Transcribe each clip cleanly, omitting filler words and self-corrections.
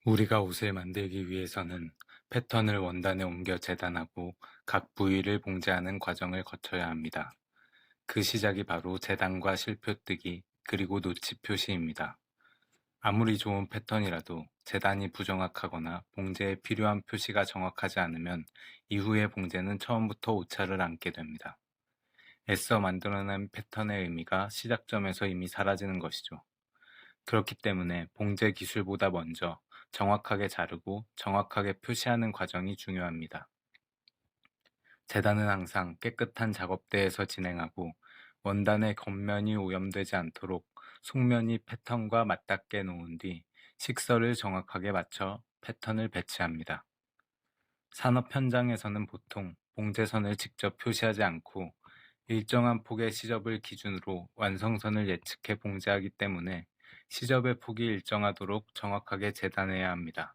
우리가 옷을 만들기 위해서는 패턴을 원단에 옮겨 재단하고 각 부위를 봉제하는 과정을 거쳐야 합니다. 그 시작이 바로 재단과 실표 뜨기, 그리고 노치 표시입니다. 아무리 좋은 패턴이라도 재단이 부정확하거나 봉제에 필요한 표시가 정확하지 않으면 이후의 봉제는 처음부터 오차를 안게 됩니다. 애써 만들어낸 패턴의 의미가 시작점에서 이미 사라지는 것이죠. 그렇기 때문에 봉제 기술보다 먼저 정확하게 자르고 정확하게 표시하는 과정이 중요합니다. 재단은 항상 깨끗한 작업대에서 진행하고 원단의 겉면이 오염되지 않도록 속면이 패턴과 맞닿게 놓은 뒤 식설을 정확하게 맞춰 패턴을 배치합니다. 산업 현장에서는 보통 봉제선을 직접 표시하지 않고 일정한 폭의 시접을 기준으로 완성선을 예측해 봉제하기 때문에 시접의 폭이 일정하도록 정확하게 재단해야 합니다.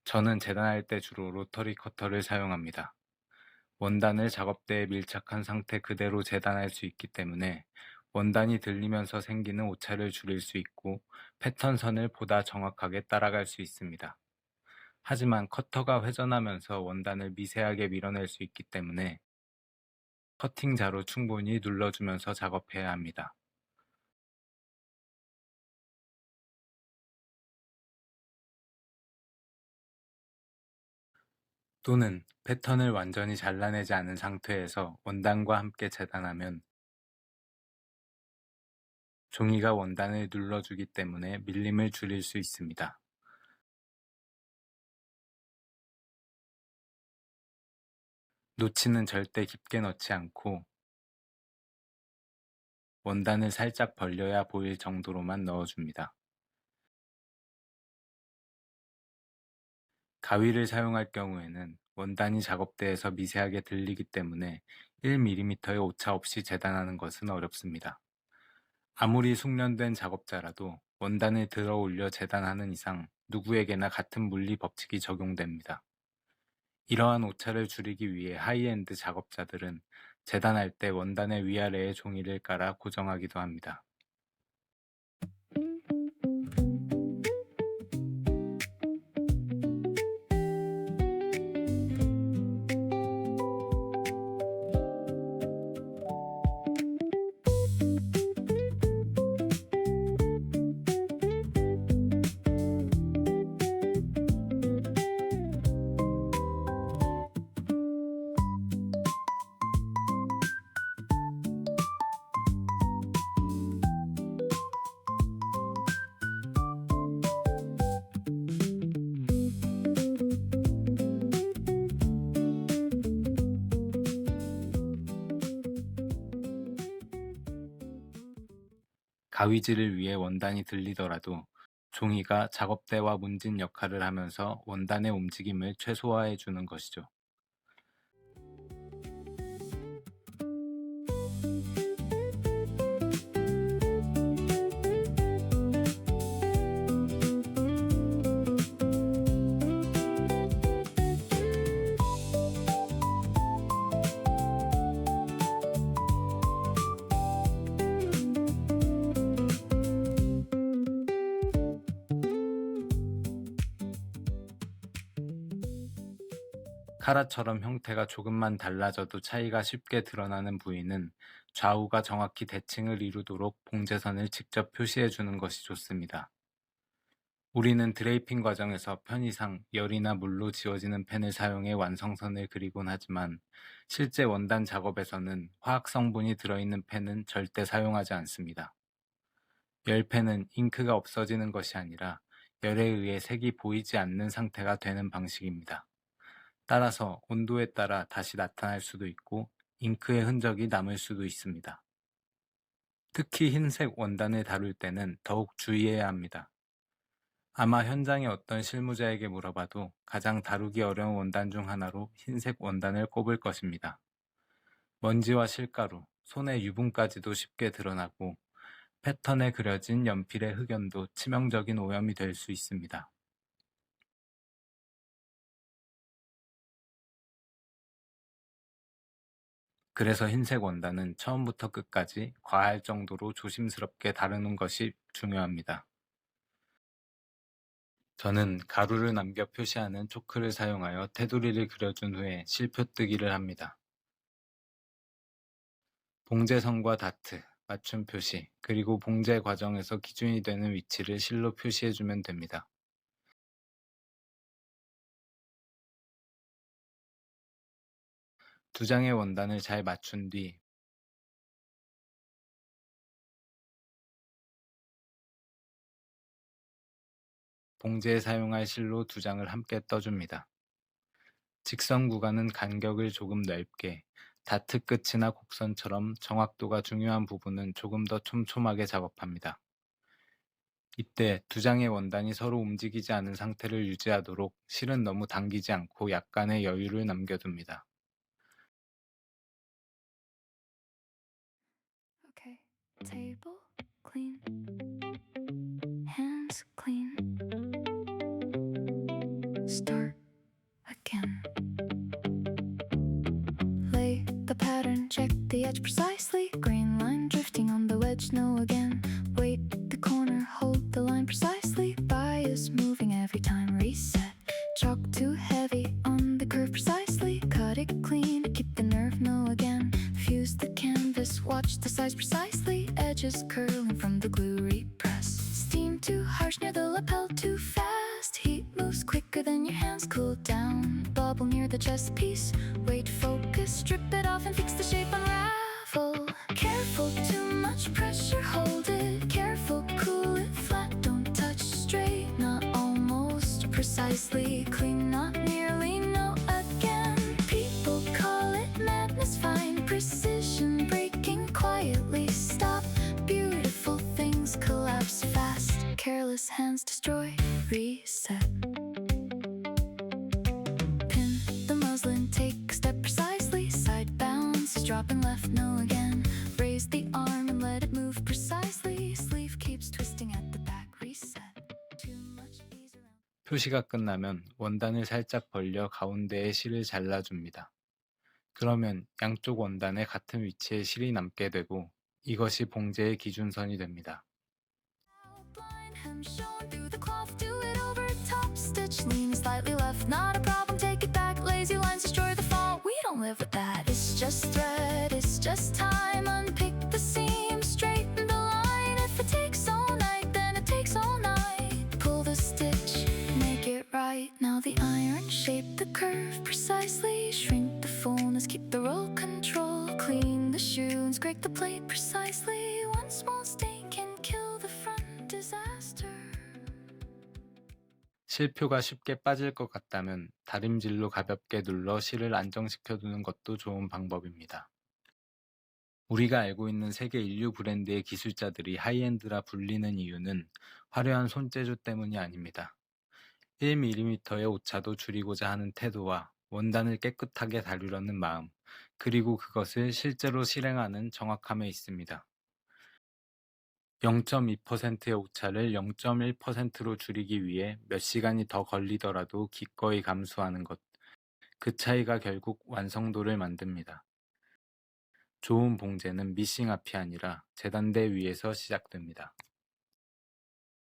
저는 재단할 때 주로 로터리 커터를 사용합니다. 원단을 작업대에 밀착한 상태 그대로 재단할 수 있기 때문에 원단이 들리면서 생기는 오차를 줄일 수 있고 패턴선을 보다 정확하게 따라갈 수 있습니다. 하지만 커터가 회전하면서 원단을 미세하게 밀어낼 수 있기 때문에 커팅자로 충분히 눌러주면서 작업해야 합니다. 또는 패턴을 완전히 잘라내지 않은 상태에서 원단과 함께 재단하면 종이가 원단을 눌러주기 때문에 밀림을 줄일 수 있습니다. 노치는 절대 깊게 넣지 않고 원단을 살짝 벌려야 보일 정도로만 넣어줍니다. 가위를 사용할 경우에는 원단이 작업대에서 미세하게 들리기 때문에 1mm의 오차 없이 재단하는 것은 어렵습니다. 아무리 숙련된 작업자라도 원단을 들어 올려 재단하는 이상 누구에게나 같은 물리 법칙이 적용됩니다. 이러한 오차를 줄이기 위해 하이엔드 작업자들은 재단할 때 원단의 위아래에 종이를 깔아 고정하기도 합니다. 가위질을 위해 원단이 들리더라도 종이가 작업대와 문진 역할을 하면서 원단의 움직임을 최소화해 주는 것이죠. 카라처럼 형태가 조금만 달라져도 차이가 쉽게 드러나는 부위는 좌우가 정확히 대칭을 이루도록 봉제선을 직접 표시해 주는 것이 좋습니다. 우리는 드레이핑 과정에서 편의상 열이나 물로 지워지는 펜을 사용해 완성선을 그리곤 하지만 실제 원단 작업에서는 화학 성분이 들어있는 펜은 절대 사용하지 않습니다. 열펜은 잉크가 없어지는 것이 아니라 열에 의해 색이 보이지 않는 상태가 되는 방식입니다. 따라서 온도에 따라 다시 나타날 수도 있고 잉크의 흔적이 남을 수도 있습니다. 특히 흰색 원단을 다룰 때는 더욱 주의해야 합니다. 아마 현장의 어떤 실무자에게 물어봐도 가장 다루기 어려운 원단 중 하나로 흰색 원단을 꼽을 것입니다. 먼지와 실가루, 손의 유분까지도 쉽게 드러나고 패턴에 그려진 연필의 흑연도 치명적인 오염이 될 수 있습니다. 그래서 흰색 원단은 처음부터 끝까지 과할 정도로 조심스럽게 다루는 것이 중요합니다. 저는 가루를 남겨 표시하는 초크를 사용하여 테두리를 그려준 후에 실표뜨기를 합니다. 봉제선과 다트, 맞춤 표시, 그리고 봉제 과정에서 기준이 되는 위치를 실로 표시해주면 됩니다. 두 장의 원단을 잘 맞춘 뒤 봉제에 사용할 실로 두 장을 함께 떠줍니다. 직선 구간은 간격을 조금 넓게, 다트 끝이나 곡선처럼 정확도가 중요한 부분은 조금 더 촘촘하게 작업합니다. 이때 두 장의 원단이 서로 움직이지 않은 상태를 유지하도록 실은 너무 당기지 않고 약간의 여유를 남겨둡니다. Okay. Table clean. Hands clean. Start again. Lay the pattern, check the edge precisely. Green line drifting on the wedge, no again. Wait the corner, hold the line precisely. Bias moving every time, reset. Chalk too heavy on the curve precisely. Cut it clean, keep the nerve, no again. Fuse the canvas, watch the size precisely. Edges curling from the glue, repress. Steam too harsh near the lapel, too fast. Heat moves quicker than your hands cool down. Bubble near the chest piece. Wait, focus, strip it off and fix the shape, unravel. Careful, too much pressure, hold it. Careful, cool it flat, don't touch straight. Not almost precisely clean, not nearly, no again. People call it madness, fine precision, breaking quietly. Stop, beautiful things collapse fast. Careless hands destroy, reset. Pin the muslin, take a step precisely. Side bounce, dropping left, no again. Raise the arm and let it move precisely. Sleeve keeps twisting at the back, reset. Too much ease around. 표시가 끝나면 원단을 살짝 벌려 가운데에 실을 잘라줍니다. 그러면 양쪽 원단의 같은 위치에 실이 남게 되고 이것이 봉제의 기준선이 됩니다. Outline hem shown through the cloth, do it over top. Stitch lean slightly left, not a problem, take it back. Lazy lines destroy the fall, we don't live with that. It's just thread, it's just time. Unpick the seam, straighten the line. If it takes all night, then it takes all night. Pull the stitch, make it right. Now the iron shape the curve precisely. Shrink the fullness, keep the roll control. Clean the shoe and scrape the plate precisely. One small stain can kill the front disaster. 실표가 쉽게 빠질 것 같다면 다림질로 가볍게 눌러 실을 안정시켜두는 것도 좋은 방법입니다. 우리가 알고 있는 세계 인류 브랜드의 기술자들이 하이엔드라 불리는 이유는 화려한 손재주 때문이 아닙니다. 1mm의 오차도 줄이고자 하는 태도와 원단을 깨끗하게 다루려는 마음, 그리고 그것을 실제로 실행하는 정확함에 있습니다. 0.2%의 오차를 0.1%로 줄이기 위해 몇 시간이 더 걸리더라도 기꺼이 감수하는 것, 그 차이가 결국 완성도를 만듭니다. 좋은 봉제는 미싱 앞이 아니라 재단대 위에서 시작됩니다.